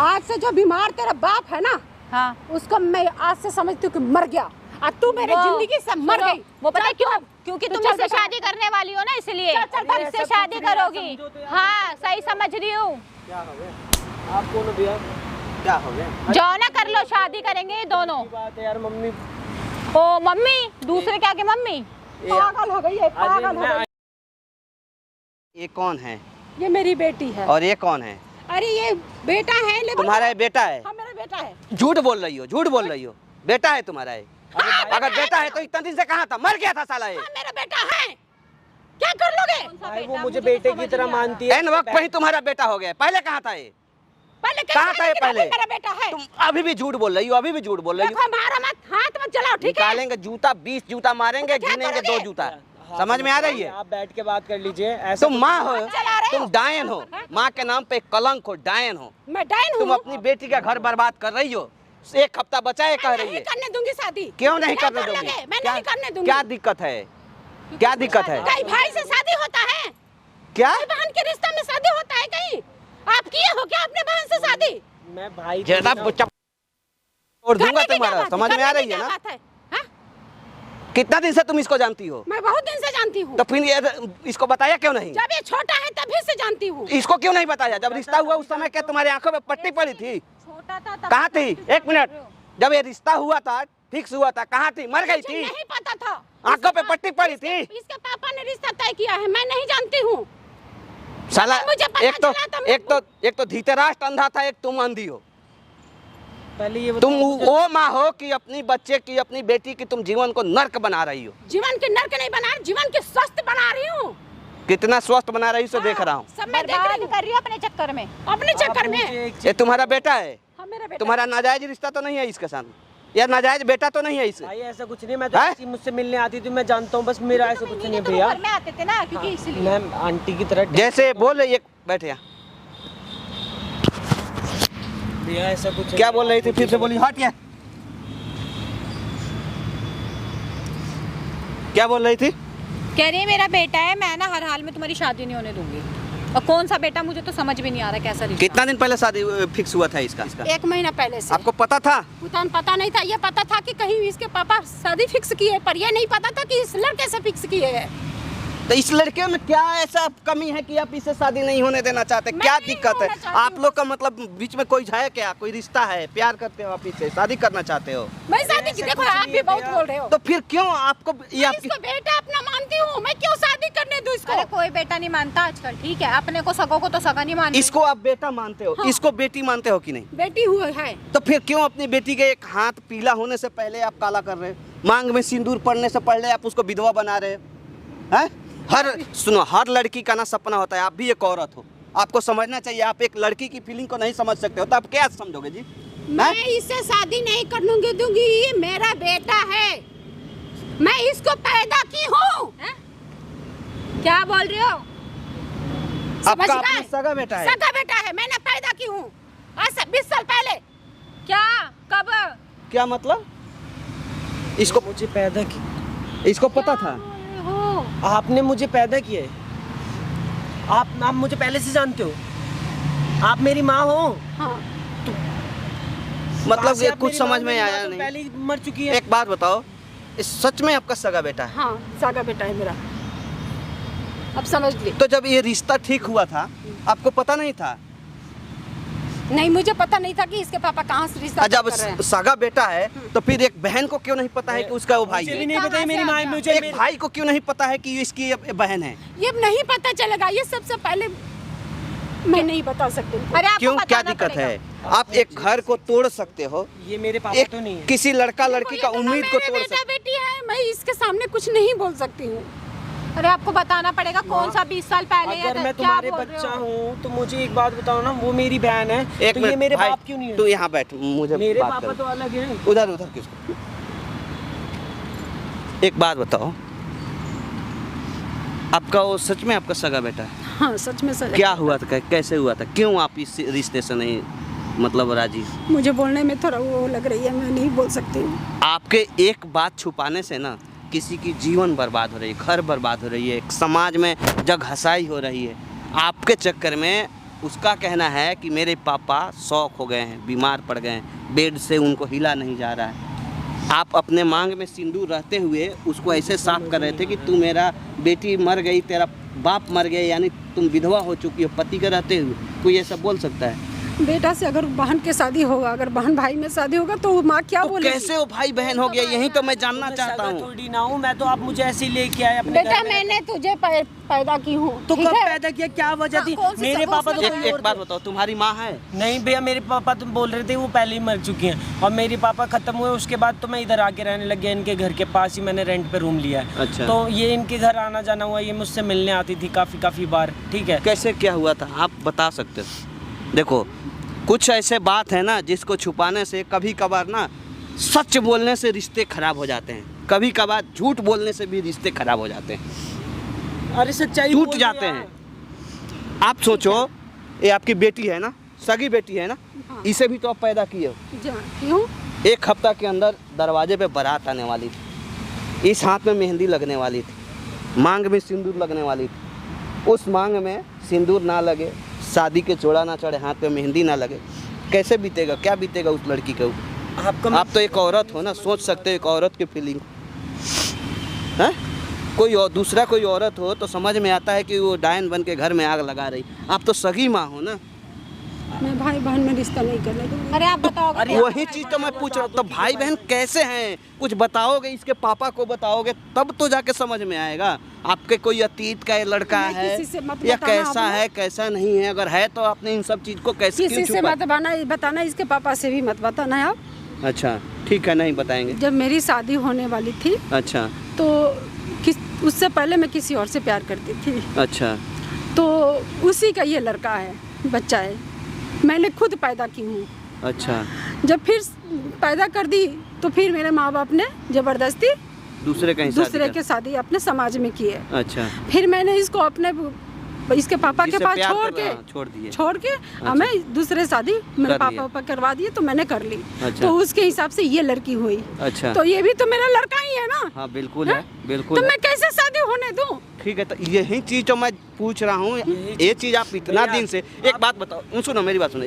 आज से जो बीमार तेरा बाप है ना, हाँ उसको मैं आज से समझती हूँ कि मर गया और तू मेरे जिंदगी से मर गई। वो पता है चल, क्यों? चल। क्योंकि तू तुम चल इससे बेटा। शादी करने वाली हो ना, इसलिए चल, चल, तुम चल, इससे ऐसा शादी कुछ नहीं, करोगी। समझो तो यार। हाँ सही समझ रही हूँ। क्या हो गया? आप कौन हो भैया? क्या हो गया? जाओ ना, कर लो, शादी करेंगे ये दोनों। की बात है यार, मम्मी। ओ मम्मी, दूसरे क्या के मम्मी? पागल हो गई है, पागल हो मैं- गई। ये कौन है ये मेरी बेटी है। और ये कौन है? अरे ये बेटा है, ले तुम्हारा ये बेटा है? हाँ मेरा बेटा है। झूठ बोल रही हो, झूठ बोल रही हो। बेटा है तुम्हारा ये? अगर बेटा है तो इतना दिन से कहाँ था? मर गया था साला ये। हाँ मेरा बेटा है, क्या कर लोगे? भाई वो मुझे बेटे की तरह मानती है। एन वक्त पे ही तुम्हारा बेटा हो गया। पहले कहाँ था ये? पहले कहाँ था ये पहले? मेरा बेटा है। तुम अभी भी झूठ बोल रही हो, अभी भी झूठ बोल रही हो। देखो मारो मत, हाथ मत चलाओ, ठीक है? निकालेंगे जूता, 20 जूता मारेंगे, क्या गिनेंगे करोगे? 2 जूता। हाँ, समझ में आ रही है? आप बैठ के बात कर लीजिए। ऐसा तुम माँ हो, चला रहे हो? तुम डायन हो, माँ के नाम पे कलंक हो, डायन हो। मैं डायन तुम हूँ। अपनी बेटी का घर बर्बाद कर रही हो। 1 हफ्ता बचा है कह रही नहीं है। करने दूंगी शादी। क्यों नहीं क्या करने कर दोगी? लोगे? मैं क्या- नहीं करने दूंगी। क्या दिक्कत है? क्या दिक्कत है? कहीं भाई से शादी होता है? क्या? भाई बहन के रिश्ते में शादी होता है कहीं? आप किए हो क्या अपने बहन से शादी? मैं भाई ज्यादा छोड़ दूंगा करने की क्या तुम्हारा। बात है? समझ में आ करने रही की है क्या ना? बात है? हाँ? कितना दिन से तुम इसको जानती हो? मैं बहुत दिन से जानती हूँ। तो फिर ये इसको बताया क्यों नहीं? जब ये छोटा है तभी से जानती हूँ। इसको क्यों नहीं बताया? जब रिश्ता हुआ उस समय क्या तुम्हारी आंखों में पट्टी पड़ी थी? छोटा था तब। कहाँ थी? 1 मिनट। जब ये रिश्ता हुआ था, फिक्स हुआ था, कहाँ थी? मर गई मुझे थी? नहीं पता था। आंखों पे पट्टी पड़ी थी? इसके पापा ने रिश्ता तय किया है, मैं नहीं जानती हूँ। साला मुझे पता एक तो चला तो मैं- एक तो धृतराष्ट्र अंधा था, एक तुम अंधी हो। पहले ये तुम बताओ, वो माँ हो कि अपनी बच्चे की, अपनी बेटी की तुम जीवन को नर्क बना रही हो। जीवन के नर्क नहीं बना रही, जीवन के स्वस्थ बना रही हूँ। कितना स्वस्थ बना रही हो देख रहा हूँ। सब मैं देख बर्बाद रही हूँ कर रही हो अपने चक्कर में। अपने आप चक्कर में। मुझे एक चीज- ये तुम्हारा बेटा है? हाँ मेरा बेटा। तुम्हारा नाजायज रिश्ता तो नहीं है इसके साथ? या नाजायज बेटा तो नहीं है इससे? भाई ऐसा कुछ नहीं, मैं तो हैं? ऐसी मुझसे मिलने आती थी, मैं जानता हूँ, बस मेरा ऐसा कुछ नहीं है तो भैया। घर में आते थे ना, क्योंकि इसलिए। मैं आंटी की तरह जैसे बोल रही है, बैठे यहाँ। भैया ऐसा कुछ क्या बोल रही थी? फिर से बोली। हट। क्या बोल रही थी? कह रही है मेरा बेटा है, मैं ना हर हाल में तुम्हारी शादी नहीं होने दूंगी। और कौन सा बेटा, मुझे तो समझ भी नहीं आ रहा कैसा रिश्ता। कितना दिन पहले शादी फिक्स हुआ था इसका? 1 महीना पहले से। आपको पता था? पता नहीं था। ये पता था कि कहीं इसके पापा शादी फिक्स किए, पर ये नहीं पता था कि इस लड़के से फिक्स किए है। तो इस लड़के में क्या ऐसा कमी है कि आप इससे शादी नहीं होने देना चाहते? मैं क्या नहीं दिक्कत है? होना चाहती आप हूँ। लोग का मतलब बीच में कोई है क्या? कोई रिश्ता है? प्यार करते हो आप इससे? शादी करना चाहते हो? मैं शादी की, देखो आप भी बहुत बोल रहे हो। तो फिर क्यों आपको ये मैं आपकी इसको बेटा अपना मानती हूँ, मैं क्यों शादी करने दूँ इसको? अरे कोई बेटा नहीं मानता आजकल, ठीक है? अपने को सगों को तो सगा नहीं मानते। इसको आप बेटा मानते हो? हाँ। इसको बेटी मानते हो कि नहीं? बेटी हुआ है। तो फिर क्यों अपनी बेटी के एक हाथ पीला होने से पहले आप काला कर रहे हो? मांग में सिंदूर पड़ने से पहले आप उसको विधवा बना रहे हो? हैं? सुनो, हर लड़की का ना सपना होता है। आप भी एक औरत हो, आपको समझना चाहिए। आप एक लड़की की फीलिंग को नहीं समझ सकते हो तो आप क्या समझोगे जी? मैं इससे शादी नहीं करने दूंगी, ये मेरा बेटा है, मैं इसको पैदा की हूँ। क्या बोल रही हो? आपका समझ अपना गए? सगा बेटा है? सगा बेटा है, मैंने पैदा की हूँ आज से 20 साल पहले। क्या? कब? क्या मतलब? इसको मुझे पैदा की, इसको पता था? आपने मुझे पैदा किया है। आप मुझे पहले से जानते हो, आप मेरी माँ हो। हाँ। मतलब से ये आप कुछ मेरी समझ माँ, में मेरी माँ आया तो नहीं। पहले ही मर चुकी है। एक बात बताओ, सच में आपका सगा बेटा है? हाँ, सगा बेटा है मेरा। अब समझ ली। तो जब ये रिश्ता ठीक हुआ था आपको पता नहीं था? नहीं, मुझे पता नहीं था कि इसके पापा कहाँ से रिश्ता जब कर रहे हैं। सगा बेटा है तो फिर एक बहन को क्यों नहीं पता है कि उसका वो भाई मुझे भी है? नहीं पता है, मेरी माँ मुझे एक भाई को क्यों नहीं पता है कि इसकी ये बहन है? ये नहीं पता चलेगा, ये सबसे पहले मैं नहीं बता सकती। अरे आपको क्यों, क्या बताना दिक्कत पड़ेगा। है? आप एक घर को तोड़ सकते हो, ये मेरे पापा एक तो नहीं है। किसी लड़का लड़की का ये तो उम्मीद को मेरे तोड़ बेटा सकते। बेटी है, मैं इसके सामने कुछ नहीं बोल सकती हूँ। अरे आपको बताना पड़ेगा कौन सा 20 साल पहले अगर या मैं क्या तुम्हारे बोल रहे बच्चा हो? हूँ तो मुझे एक बात बताओ ना, वो मेरी बहन है एक तो ये मिनट, मेरे भाई, बाप क्यों नहीं तू है? यहाँ बैठ, मुझे मेरे बात पापा कर। तो अलग हैं। उधर उधर किसको? एक बात बताओ, आपका वो सच में आपका सगा बेटा है? हाँ, सच में सच। क्या हुआ था, कैसे हुआ था, क्यों आप इस रिश्ते से नहीं मतलब राजी? मुझे बोलने में थोड़ा वो लग रही है, मैं नहीं बोल सकती हूँ। आपके एक बात छुपाने से ना किसी की जीवन बर्बाद हो रही है, घर बर्बाद हो रही है, एक समाज में जग हंसाई हो रही है। आपके चक्कर में उसका कहना है कि मेरे पापा शौक हो गए हैं, बीमार पड़ गए हैं, बेड से उनको हिला नहीं जा रहा है। आप अपने मांग में सिंदूर रहते हुए उसको ऐसे साफ कर रहे थे कि तू मेरा बेटी मर गई, तेरा बाप मर गया, यानी तुम विधवा हो चुकी हो पति के रहते हुए। कोई ऐसा बोल सकता है? बेटा से अगर बहन के शादी होगा, अगर बहन भाई में शादी होगा तो माँ क्या तो बोलेगी? कैसे वो भाई बहन हो गया, यही तो मैं जानना चाहता हूँ। थोड़ी ना हूँ मैं तो, आप मुझे ऐसे ही लेके आए अपने बेटा घर में। मैंने तुझे पैदा की हूँ, तो ठीक कब है? पैदा किया, क्या वजह थी? कौन सी मेरे सबूत पापा तो लगा? कोई एक और बात थे। बताओ, तुम्हारी माँ है? नहीं भैया, मेरे पापा तुम बोल रहे थे वो पहले ही मर चुकी हैं, और मेरे पापा खत्म हुए उसके बाद तो मैं इधर आके रहने लग गया। इनके घर के पास ही मैंने रेंट पे रूम लिया है। अच्छा। तो ये इनके घर आना जाना हुआ, ये मुझसे मिलने आती थी काफ़ी बार, ठीक है। कैसे क्या हुआ था आप बता सकते हो? देखो कुछ ऐसे बात है ना जिसको छुपाने से कभी कभार ना सच बोलने से रिश्ते खराब हो जाते हैं, कभी कभार झूठ बोलने से भी रिश्ते खराब हो जाते हैं, अरे सच्चाई टूट बोल जाते यार। हैं। आप सोचो, ये आपकी बेटी है ना, सगी बेटी है ना, हाँ। इसे भी तो आप पैदा किए हो। क्यों? एक हफ्ता के अंदर दरवाजे पे बारात आने वाली थी, इस हाथ में मेहंदी लगने वाली थी, मांग में सिंदूर लगने वाली थी। उस मांग में सिंदूर ना लगे, शादी के जोड़ा ना चढ़े, हाथ पे मेहंदी ना लगे, कैसे बीतेगा, क्या बीतेगा उस लड़की के ऊपर? आपका आप तो एक औरत हो ना, सोच सकते हो एक औरत की फीलिंग है। कोई और दूसरा कोई औरत हो तो समझ में आता है कि वो डायन बन के घर में आग लगा रही। आप तो सगी माँ हो ना। मैं भाई बहन में रिश्ता नहीं करने दूंगी। अरे आप बताओ। अरे वही चीज तो मैं पूछ रहा हूँ, तो भाई बहन कैसे हैं, कुछ बताओगे, इसके पापा को बताओगे तब तो जाके समझ में आएगा। आपके कोई अतीत का ये लड़का मैं है किसी से मत या बताना कैसा आपने। है कैसा नहीं है, अगर है तो आपने इन सब चीज को कैसे किसी क्यों से छुपा? मत बताना, इसके पापा से भी मत बताना आप। अच्छा ठीक है, नहीं बताएंगे। जब मेरी शादी होने वाली थी अच्छा तो उससे पहले मैं किसी और से प्यार करती थी, अच्छा तो उसी का ये लड़का है, बच्चा है, मैंने खुद पैदा की हूँ। अच्छा। जब फिर पैदा कर दी तो फिर मेरे माँ बाप ने ज़बरदस्ती दूसरे कहीं दूसरे के शादी अपने समाज में की है। अच्छा। फिर मैंने इसको अपने इसके पापा के जिससे पास प्यार छोड़ कर- के हाँ, छोड़ दिए। छोड़ के मैं दूसरे शादी मेरे कर लिया। पापा करवा दिए, तो मैंने कर ली। अच्छा। तो उसके हिसाब से ये लड़की हुई। अच्छा। तो ये भी तो मेरा लड़का ही है ना। हाँ बिल्कुल हाँ? है, बिल्कुल तो है। मैं कैसे शादी होने दूं? ठीक है, तो यही चीज तो मैं पूछ रहा हूँ। ये चीज आप इतना भैया, दिन से, एक बात बताओ, सुनो मेरी बात सुनो,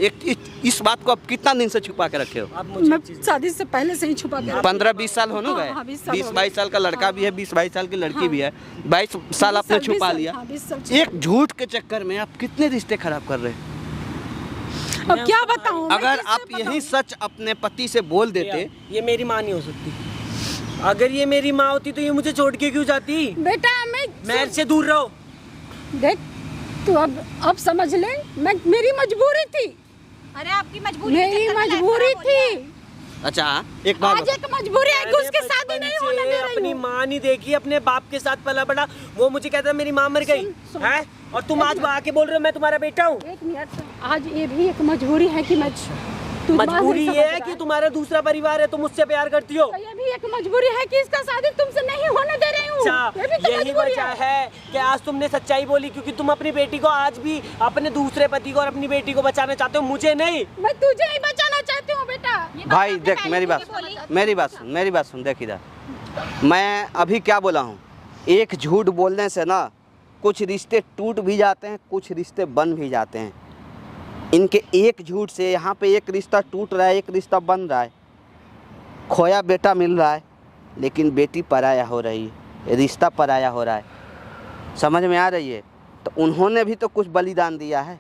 इस बात को आप कितना दिन से छुपा के रखे हो? आप मुझे मैं शादी से पहले से ही छुपा के 15-20 साल होने हाँ, गए? हाँ, 20 साल 20-22 साल का लड़का भी है, 20-22 साल की लड़की हाँ। भी है, 22 साल आपने 20 छुपा साल, लिया। हाँ, 20 साल छुपा एक झूठ के चक्कर में आप कितने रिश्ते खराब कर रहे हैं? अब क्या बताऊं मैं, अगर किससे आप यही बताऊं? सच अपने पति से बोल देते। ये मेरी माँ नहीं हो सकती। अगर ये मेरी माँ होती तो ये मुझे छोड़ के क्यों जाती? बेटा मैं से दूर रहो। देख तू अब समझ ले, मेरी मजबूरी थी, अरे आपकी मजबूरी के मेरी चक्कर में लाइफ मजबूरी खराब हो रही है। थी। अच्छा एक बात आज एक मजबूरी है कि मैंने उसकी शादी बचपन नहीं से होने दे रही अपनी हूँ। माँ नहीं देखी, अपने बाप के साथ पला बड़ा। वो मुझे कहता है मेरी माँ मर गई सुन। है, और तुम आज आके बोल रहे हो मैं तुम्हारा बेटा हूँ। एक मिनट, आज ये भी एक मजबूरी है कि मैं तू बात मजबूरी नहीं ये समझ है रहा कि तुम्हारा दूसरा परिवार है, तुम मुझसे प्यार करती हो। तो ये भी एक मजबूरी है कि इसका शादी तुमसे नहीं होने दे रही हूँ। अच्छा, ये भी तो यही मजबूरी वजह है कि आज तुमने सच्चाई बोली, क्योंकि तुम अपनी बेटी को आज भी अपने दूसरे पति को और अपनी बेटी को बचाना चाहते हो, मुझे नहीं। मैं तुझे ही बचाना चाहती हूँ बेटा। भाई देख मेरी बात सुन, देख इधर, मैं अभी क्या बोला हूँ, एक झूठ बोलने से ना कुछ रिश्ते टूट भी जाते हैं, कुछ रिश्ते बन भी जाते हैं। इनके एक झूठ से यहाँ पे एक रिश्ता टूट रहा है, एक रिश्ता बन रहा है, खोया बेटा मिल रहा है, लेकिन बेटी पराया हो रही है, रिश्ता पराया हो रहा है, समझ में आ रही है। तो उन्होंने भी तो कुछ बलिदान दिया है,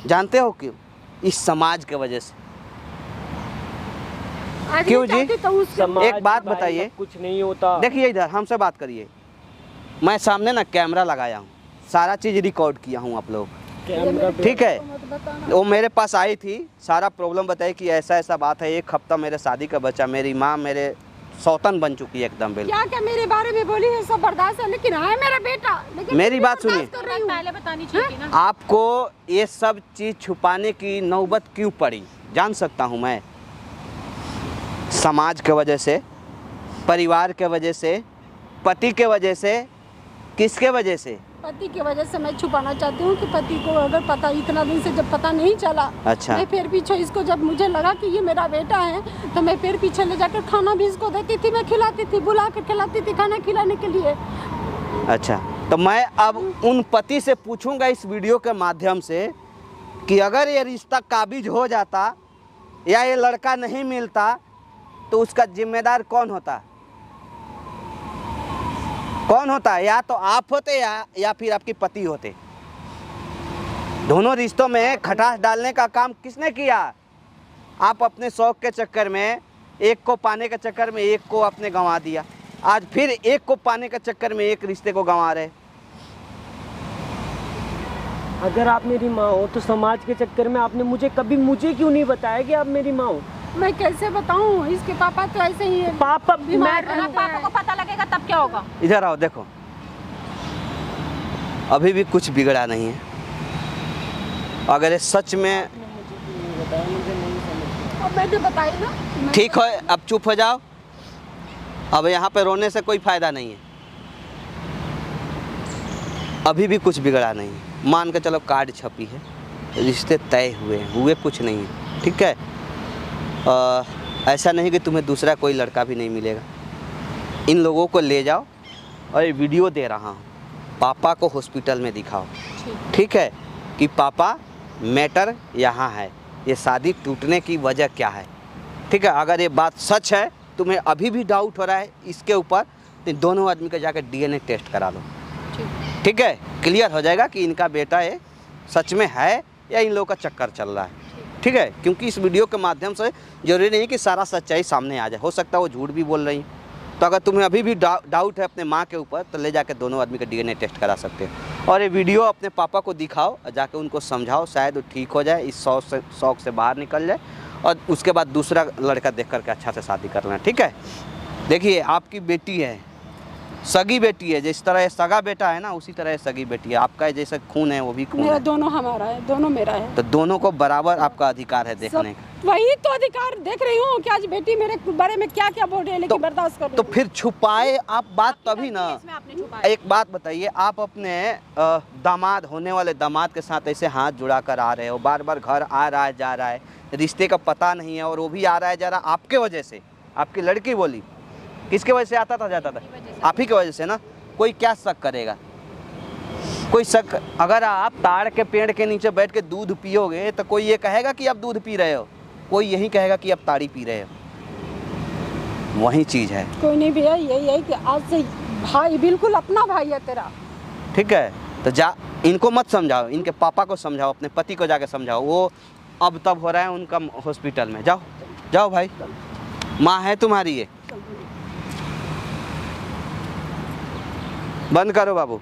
जानते हो क्यों? इस समाज के वजह से। आज क्यों नहीं जी? चाहती तो उसके समाज एक बात भाई, बताइए। सब कुछ नहीं होता। देखिए इधर हमसे बात करिए, मैं सामने ना कैमरा लगाया हूँ, सारा चीज़ रिकॉर्ड किया हूँ आप लोग, कैमरा पे ठीक है। मत बताना। वो मेरे पास आई थी, सारा प्रॉब्लम बताई कि ऐसा ऐसा बात है, 1 हफ्ता मेरे शादी का बच्चा, मेरी माँ मेरे सौतन बन चुकी है एकदम बिल्कुल। क्या क्या मेरे बारे में बोली है सब बर्दाश्त है, लेकिन है मेरा बेटा। लेकिन मेरी मैं बात सुनिए। बर्दाश्त कर रही हूँ। पहले बतानी चाहिए थी ना। आपको ये सब चीज़ छुपाने की नौबत क्यों पड़ी, जान सकता हूँ मैं? समाज के वजह से, परिवार के वजह से, पति के वजह से, किसके वजह से? पति की वजह से मैं छुपाना चाहती हूँ कि पति को अगर पता, इतना दिन से जब पता नहीं चला, अच्छा। मैं फिर पीछे इसको, जब मुझे लगा कि ये मेरा बेटा है, तो मैं फिर पीछे ले जाकर खाना भी इसको देती थी, मैं खिलाती थी, बुला कर खिलाती थी खाना खिलाने के लिए। अच्छा, तो मैं अब उन पति से पूछूंगा इस वीडियो के माध्यम से कि अगर ये रिश्ता काबिज हो जाता या ये लड़का नहीं मिलता तो उसका जिम्मेदार कौन होता? कौन होता? या तो आप होते या फिर आपके पति होते। दोनों रिश्तों में खटास डालने का काम किसने किया? आप अपने शौक के चक्कर में, एक को पाने के चक्कर में एक को आपने गंवा दिया, आज फिर एक को पाने के चक्कर में एक रिश्ते को गंवा रहे। अगर आप मेरी माँ हो तो समाज के चक्कर में आपने मुझे क्यों नहीं बताया कि आप मेरी माँ हो? मैं कैसे बताऊँ, इसके पापा तो ऐसे ही है, पापा बीमार मैं रहते पापा हैं। को पता लगेगा तब क्या होगा? इधर आओ, देखो अभी भी कुछ बिगड़ा नहीं है। अगर ये सच में अब मैंने बताई ना, मैं- ठीक हो, अब चुप हो जाओ। अब यहाँ पे रोने से कोई फायदा नहीं है। अभी भी कुछ बिगड़ा नहीं है। मान के चलो कार्ड छपी है, रिश्ते तय हुए कुछ नहीं है, ठीक है। ऐसा नहीं कि तुम्हें दूसरा कोई लड़का भी नहीं मिलेगा। इन लोगों को ले जाओ और ये वीडियो दे रहा हूँ, पापा को हॉस्पिटल में दिखाओ, ठीक है, कि पापा मैटर यहाँ है, ये शादी टूटने की वजह क्या है, ठीक है। अगर ये बात सच है, तुम्हें अभी भी डाउट हो रहा है इसके ऊपर, तो दोनों आदमी का जाकर DNA टेस्ट करा लो, ठीक है। क्लियर हो जाएगा कि इनका बेटा ये सच में है या इन लोगों का चक्कर चल रहा है, ठीक है। क्योंकि इस वीडियो के माध्यम से जरूरी नहीं कि सारा सच्चाई सामने आ जाए, हो सकता है वो झूठ भी बोल रही हैं। तो अगर तुम्हें अभी भी डाउट है अपने माँ के ऊपर, तो ले जाकर दोनों आदमी का DNA टेस्ट करा सकते हो। और ये वीडियो अपने पापा को दिखाओ और जाकर उनको समझाओ, शायद वो ठीक हो जाए, इस शौक से बाहर निकल जाए और उसके बाद दूसरा लड़का देख करके अच्छा से शादी कर लेना, ठीक है। देखिए आपकी बेटी है, सगी बेटी है, जिस तरह सगा बेटा है ना, उसी तरह सगी बेटी है। आपका जैसे खून है वो भी खून मेरा है, दोनों हमारा है, दोनों मेरा है। तो दोनों को बराबर आपका अधिकार है देखने सब का। वही तो अधिकार देख रही हूँ कि आज बेटी मेरे बारे में क्या क्या बोल रही है, लेकिन बर्दाश्त कर रही तो हूँ। फिर छुपाए आप बात तभी ना। इसमें आपने छुपाया। एक बात बताइए, आप अपने दामाद, होने वाले दामाद के साथ ऐसे हाथ जुड़ा कर आ रहे हो, बार बार घर आ रहा है जा रहा है, रिश्ते का पता नहीं है, और वो भी आ रहा है जा रहा है आपके वजह से। आपकी लड़की बोली, किसके वजह से आता था जाता था? आप ही की वजह से ना। कोई क्या शक करेगा? कोई शक? अगर आप ताड़ के पेड़ के नीचे बैठ के दूध पियोगे तो कोई ये कहेगा कि आप दूध पी रहे हो, कोई यही कहेगा कि आप ताड़ी पी रहे हो। वही चीज़ है, कोई नहीं भैया, यही है कि आज से भाई, बिल्कुल अपना भाई है तेरा। ठीक है। तो जा, इनको मत समझाओ, इनके पापा को समझाओ, अपने पति को जाके समझाओ। वो अब तब हो रहा है उनका हॉस्पिटल में। जाओ जाओ भाई, माँ है तुम्हारी ये। बंद करो बाबू।